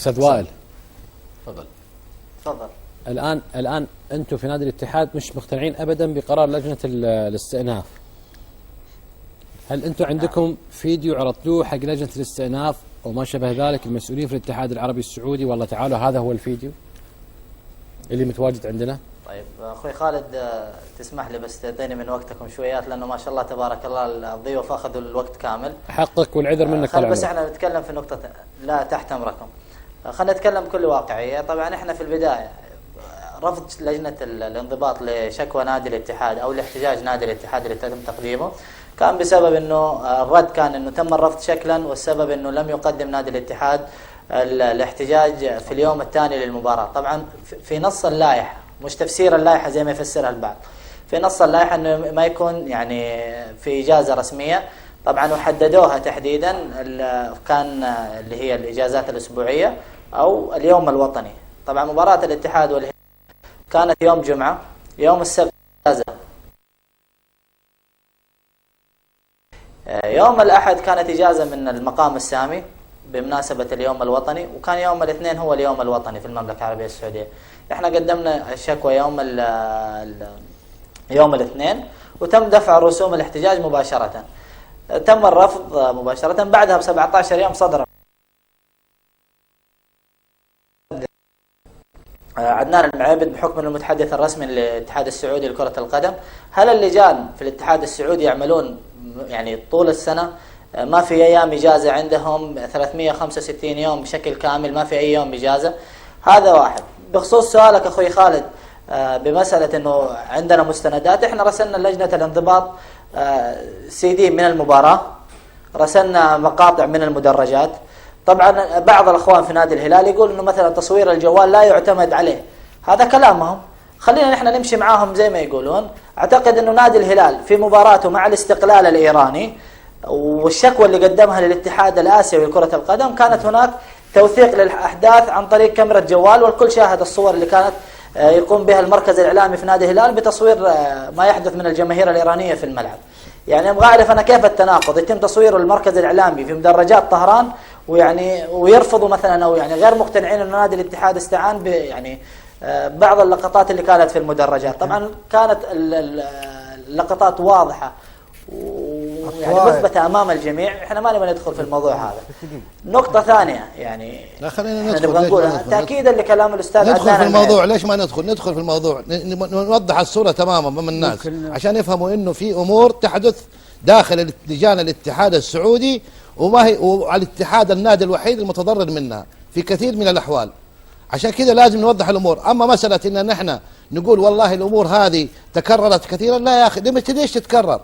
استاذ وائل، تفضل. تفضل. الان انتم في نادي الاتحاد مش مقتنعين ابدا بقرار لجنه الاستئناف. هل انتم عندكم فيديو عرضتوه حق لجنه الاستئناف وما شابه ذلك المسؤولين في الاتحاد العربي السعودي والله تعالوا هذا هو الفيديو اللي متواجد عندنا؟ طيب اخوي خالد، تسمح لي بس تعطيني من وقتكم شويات، لانه ما شاء الله تبارك الله الضيوف اخذوا الوقت كامل. حقك والعذر منك طال بس احنا نتكلم في نقطه. لا تحت امركم. خلينا نتكلم بكل واقعيه. طبعا احنا في البدايه رفض لجنه الانضباط لشكوى نادي الاتحاد او لاحتجاج نادي الاتحاد اللي تم تقديمه كان بسبب انه الرد كان انه تم الرفض شكلا، والسبب انه لم يقدم نادي الاتحاد الاحتجاج في اليوم الثاني للمباراه. طبعا في نص اللائحه، مش تفسير اللائحه زي ما يفسرها البعض، في نص اللائحه انه ما يكون يعني في اجازه رسميه. طبعا وحددوها تحديدا كان اللي هي الاجازات الاسبوعيه او اليوم الوطني. طبعا مباراه الاتحاد والهلال كانت يوم جمعه، يوم السبت اجازه، يوم الأحد كانت إجازة من المقام السامي بمناسبة اليوم الوطني، وكان يوم الاثنين هو اليوم الوطني في المملكة العربية السعودية. احنا قدمنا الشكوى يوم الاثنين، وتم دفع رسوم الاحتجاج مباشرة. تم الرفض مباشرة. بعدها ب17 يوم صدر عدنان المعابد بحكم المتحدث الرسمي للاتحاد السعودي لكرة القدم. هل اللجان في الاتحاد السعودي يعملون يعني طول السنة، ما في أيام إجازة عندهم 365 يوم بشكل كامل، ما في أي يوم إجازة؟ هذا واحد. بخصوص سؤالك أخوي خالد بمسألة أنه عندنا مستندات، إحنا رسلنا لجنة الانضباط CD من المباراة، رسلنا مقاطع من المدرجات. طبعا بعض الأخوان في نادي الهلال يقول أنه مثلا تصوير الجوال لا يعتمد عليه، هذا كلامهم، خلينا نحن نمشي معاهم زي ما يقولون. أعتقد أنه نادي الهلال في مباراته مع الاستقلال الإيراني والشكوى اللي قدمها للاتحاد الآسيوي لكرة القدم كانت هناك توثيق للأحداث عن طريق كاميرا جوال، والكل شاهد الصور اللي كانت يقوم بها المركز الإعلامي في نادي الهلال بتصوير ما يحدث من الجماهير الإيرانية في الملعب. يعني أبغى أعرف أنا كيف التناقض، يتم تصوير المركز الإعلامي في مدرجات طهران ويعني ويرفضوا مثلا أو يعني غير مقتنعين أن نادي الاتحاد استعان يعني بعض اللقطات اللي كانت في المدرجات. طبعا كانت اللقطات واضحة ويعني مثبتة أمام الجميع. احنا ما نبغى ندخل في الموضوع هذا. نقطة ثانية يعني لا خلينا ندخل تأكيدا لكلام الأستاذ ندخل في الموضوع. ليش ما ندخل في الموضوع؟ نوضح الصورة تماما أمام الناس عشان يفهموا إنه في أمور تحدث داخل لجان الاتحاد السعودي، وما هي والاتحاد النادي الوحيد المتضرر منها في كثير من الأحوال. عشان كذا لازم نوضح الأمور. أما مسألة إن نحن نقول والله الأمور هذه تكررت كثيرا، لا يا أخي، ليش تتكرر؟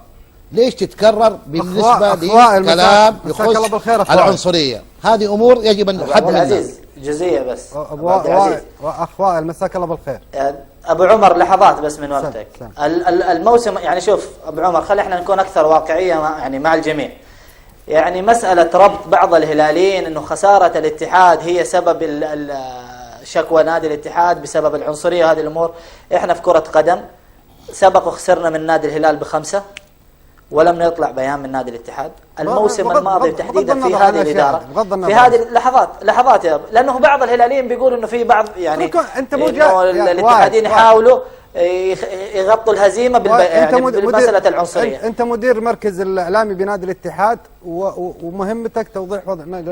ليش تتكرر بالنسبة لكلام يخص العنصرية؟ هذه أمور يجب أن نحد منها. عزيز جزئية بس. أخ وائل مساك الله بالخير. أبو عمر لحظات بس من وقتك. الموسم يعني شوف أبو عمر، خلي احنا نكون أكثر واقعية يعني مع الجميع. يعني مسألة ربط بعض الهلاليين أنه خسارة الاتحاد هي سبب شكوى نادي الاتحاد بسبب العنصرية، هذه الأمور. احنا في كرة قدم سبق وخسرنا من نادي الهلال ب5 ولم يطلع بيان من نادي الاتحاد. الموسم الماضي تحديدا في هذه الإدارة، في هذه لحظات يا لأنه بعض الهلاليين بيقولوا أنه في بعض يعني الاتحادين يحاولوا يغطوا الهزيمة بمسألة العنصرية. أنت مدير المركز الإعلامي بنادي الاتحاد ومهمتك توضيح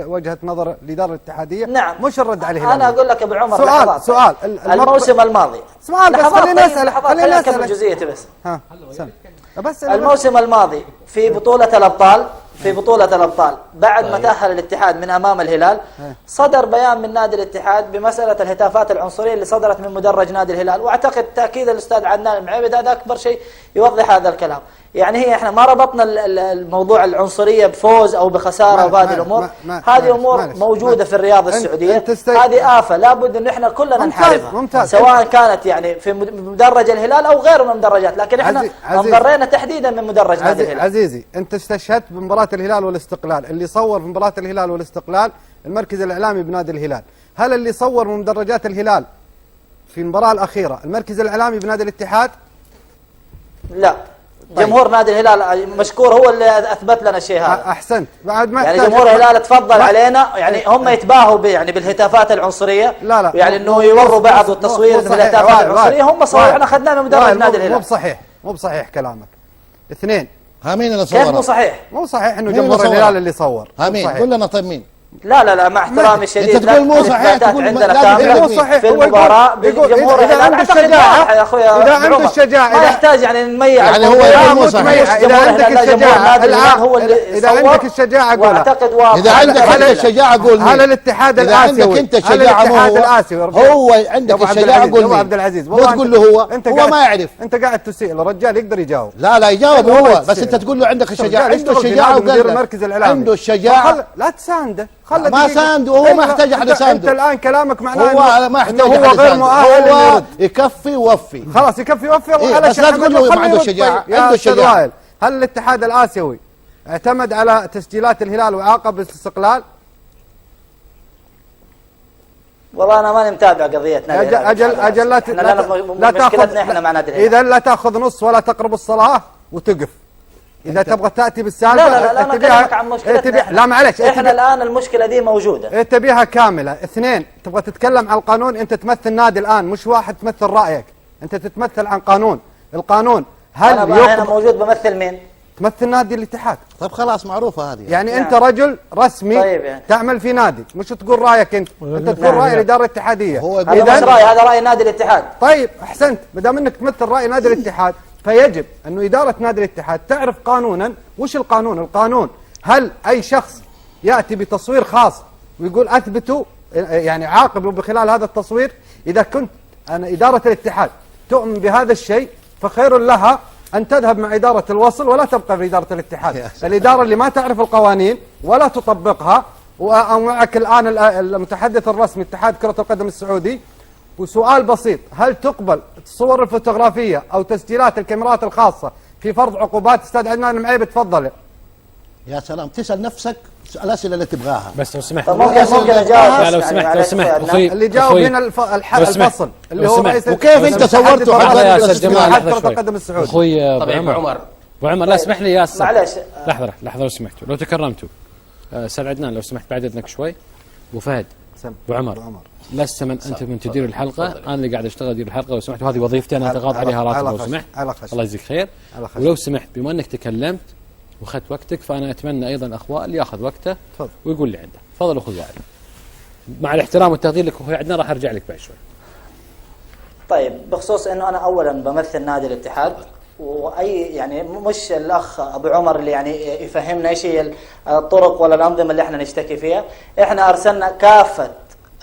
وجهة نظر الإدارة الاتحادية. نعم. مش الرد على الهلال. أنا أقول لك أبو عمر سؤال الموسم الماضي. سؤال بس خليني أكمل جزئيتي بس. بس الموسم الماضي في بطولة الأبطال بعد ما تأهل الاتحاد من أمام الهلال صدر بيان من نادي الاتحاد بمسألة الهتافات العنصرية اللي صدرت من مدرج نادي الهلال، وأعتقد تأكيد الأستاذ عدنان المعابد هذا أكبر شيء يوضح هذا الكلام. يعني هي احنا ما ربطنا الموضوع العنصرية بفوز أو بخسارة وهذه الأمور. هذه أمور موجودة في الرياضة السعودية، هذه آفة لابد أن احنا كلنا نحاربها، سواء كانت يعني في مدرج الهلال أو غيره من المدرجات، لكن احنا انضرينا تحديدا من مدرج نادي الهلال. عزيزي أنت استشهدت بمباراة الهلال والاستقلال، اللي صور في مباراة الهلال والاستقلال المركز الإعلامي بنادي الهلال. هل اللي صور من مدرجات الهلال في المباراة الأخيرة المركز الإعلامي بنادي الاتحاد؟ لا. جمهور نادي الهلال مشكور هو اللي اثبت لنا الشيء هذا. احسنت، بعد ما يعني يحتاج جمهور الهلال تفضل علينا، يعني هم يتباهوا يعني بالهتافات العنصريه، لا يعني انه يوروا بعض والتصوير بالهتافات العنصريه، هم صوروا احنا اخذناه من مدرج نادي الهلال. مو بصحيح كلامك. اثنين، مين اللي صور؟ كيف مو صحيح؟ مو صحيح انه مين جمهور اللي الهلال اللي صور. مين؟ قول لنا طيب مين؟ لا مع احترامي الشديد، انت تقول مو صحيح، تقول عندنا لازم كامله مو صحيح في المباراه بجمهور اذا عنده الشجاعه يا اخويا، اذا عنده الشجاعه ما يحتاج يعني نميع يعني هو لا مو صحيح. اذا عندك الشجاعه هو اللي اذا عندك الشجاعه قولها. واعتقد واضح اذا عندك الشجاعه قول مين؟ هل الاتحاد الاسيوي؟ عندك انت شجاعه هو عندك الشجاعه قول مين؟ عبد العزيز مو تقول له هو ما يعرف. انت قاعد تسيء، الرجال يقدر يجاوب. لا يجاوب هو، بس انت تقول له عندك الشجاعه. عنده الشجاعه وقال عنده الشجاعه. لا تسانده، ما سانده، وهو ما يحتاج احد يسانده. انت الان كلامك معناه هو ما يحتاج هو غير مؤهل انه يرد. يكفي ووفي. خلاص يكفي يوفي. بس لا تقول له ما عنده شجاعه، عنده شجاعه. هل الاتحاد الاسيوي اعتمد على تسجيلات الهلال وعاقب بالاستقلال؟ والله انا ماني متابع قضيه نادي الهلال. اجل لا مشكلتنا احنا مع نادي الهلال. اذا لا تاخذ نص ولا تقرب الصلاه وتقف. إذا تبغى تأتي بالسالفة لا أنا أكلمك عن مشكلتنا. لا معلش، إحنا الآن المشكلة دي موجودة. تبيها كاملة. اثنين، تبغى تتكلم عن القانون، أنت تمثل نادي الآن، مش واحد تمثل رأيك، أنت تتمثل عن قانون. القانون هل أنا موجود بمثل مين؟ تمثل نادي الاتحاد. طيب خلاص معروفة هذه. يعني أنت رجل رسمي. طيب يعني تعمل في نادي، مش تقول رأيك أنت تقول رأي الإدارة الاتحادية. هذا مش رأي، هذا رأي نادي الاتحاد. طيب أحسنت، ما دام أنك تمثل رأي نادي الاتحاد فيجب أنه إدارة نادي الاتحاد تعرف قانونا. وش القانون؟ القانون هل أي شخص يأتي بتصوير خاص ويقول أثبتوا، يعني عاقبوا بخلال هذا التصوير. إذا كنت أنا إدارة الاتحاد تؤمن بهذا الشيء فخير لها أن تذهب مع إدارة الوصل ولا تبقى في إدارة الاتحاد. الإدارة اللي ما تعرف القوانين ولا تطبقها. ومعك الآن المتحدث الرسمي اتحاد كرة القدم السعودي، وسؤال بسيط، هل تقبل الصور الفوتوغرافية أو تسجيلات الكاميرات الخاصة في فرض عقوبات؟ أستاذ عدنان المعيب تفضل. يا سلام، تسأل نفسك الأسئلة اللي تبغاها. بس لو سمحت ممكن أجاوب. لو سمحت اللي جاوب هنا الفصل اللي هو رئيس. وكيف أنت صورته اتحاد كرة القدم السعودي؟ أخوي أبو عمر، لا اسمح لي يا أستاذ. معلش لحظة لو سمحتوا، لو تكرمتوا. أستاذ عدنان لو سمحت بعد إذنك شوي. وفهد أبو عمر، لست أنت من تدير الحلقة، أنا اللي قاعد أشتغل أدير الحلقة لو سمحت، وهذه وظيفتي أنا أتغاضى عليها راتب لو سمحت. الله يجزيك خير. ولو سمحت بما أنك تكلمت وأخذت وقتك، فأنا أتمنى أيضا أخوة اللي يأخذ وقته ويقول لي عنده. تفضل أخوي وائل، مع الاحترام والتقدير لك أخوي عدنان، راح أرجع لك بعد شوي. طيب، بخصوص إنه أنا أولا بمثل نادي الاتحاد، واي يعني مش الاخ ابو عمر اللي يعني يفهمنا ايش هي الطرق ولا الانظمه اللي احنا نشتكي فيها. احنا ارسلنا كافه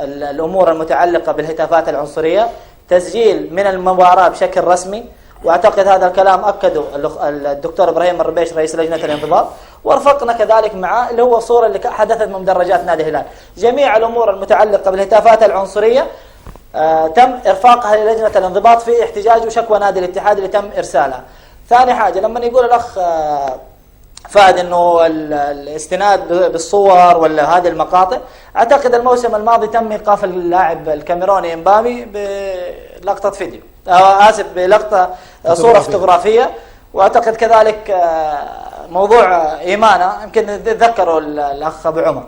الامور المتعلقه بالهتافات العنصريه، تسجيل من المباراه بشكل رسمي، واعتقد هذا الكلام اكده الدكتور ابراهيم الربيش رئيس لجنه الانضباط، ورفقنا كذلك معه اللي هو الصوره اللي حدثت من مدرجات نادي الهلال. جميع الامور المتعلقه بالهتافات العنصريه تم إرفاقها للجنة الانضباط في احتجاج وشكوى نادي الاتحاد اللي تم إرسالها. ثاني حاجة، لما يقول الأخ فهد أنه الاستناد بالصور ولا هذه المقاطع، أعتقد الموسم الماضي تم إيقاف اللاعب الكاميروني إمبامي بلقطة فيديو، آسف بلقطة صورة فوتوغرافية. وأعتقد كذلك موضوع إيمانة، يمكن تذكروا الأخ أبو عمر.